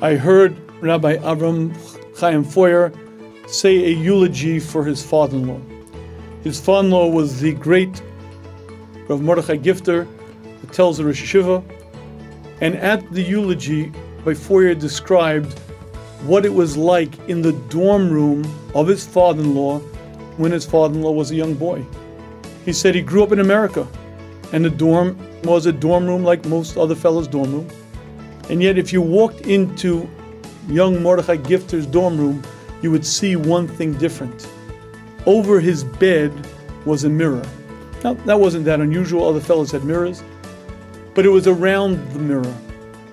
I heard Rabbi Shafier say a eulogy for his father-in-law. His father-in-law was the great Rav Mordechai Gifter, the tells the Rosh Yeshiva, and at the eulogy, Rabbi Shafier described what it was like in the dorm room of his father-in-law when his father-in-law was a young boy. He said he grew up in America, and the dorm was a dorm room like most other fellows' dorm room. And yet if you walked into young Mordechai Gifter's dorm room, you would see one thing different. Over his bed was a mirror. Now, that wasn't that unusual. Other fellows had mirrors, but it was around the mirror.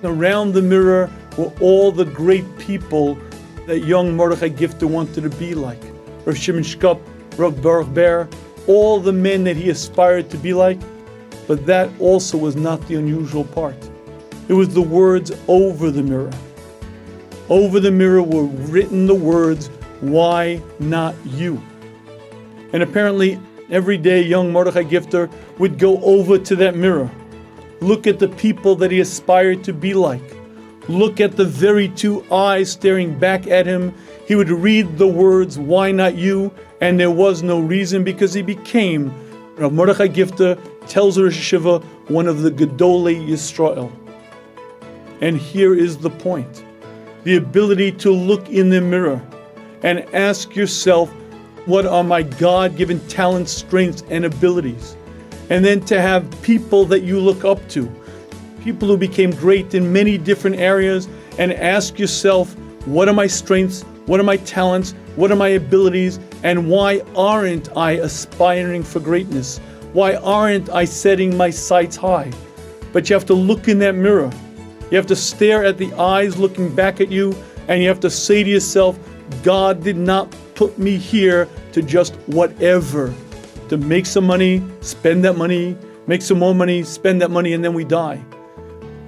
Around the mirror were all the great people that young Mordechai Gifter wanted to be like. Rav Shimon Shkup, Rav Baruch Ber, all the men that he aspired to be like. But that also was not the unusual part. It was the words over the mirror. Over the mirror were written the words, "Why not you?" And apparently every day young Mordechai Gifter would go over to that mirror, look at the people that he aspired to be like, look at the very two eyes staring back at him. He would read the words, "Why not you?" And there was no reason, because he became, Rav Mordechai Gifter tells the Rosh Yeshiva, one of the Gedolei Yisrael. And here is the point. The ability to look in the mirror and ask yourself, what are my God-given talents, strengths, and abilities? And then to have people that you look up to, people who became great in many different areas, and ask yourself, what are my strengths? What are my talents? What are my abilities? And why aren't I aspiring for greatness? Why aren't I setting my sights high? But you have to look in that mirror. You have to stare at the eyes looking back at you, and you have to say to yourself, God did not put me here to just whatever, to make some money, spend that money, make some more money, spend that money, and then we die.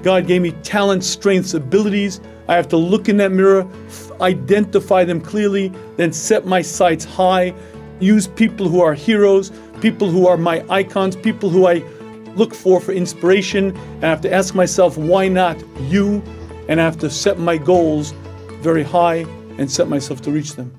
God gave me talents, strengths, abilities. I have to look in that mirror, identify them clearly, then set my sights high, use people who are heroes, people who are my icons, people who I look for inspiration, and I have to ask myself, why not you? And I have to set my goals very high and set myself to reach them.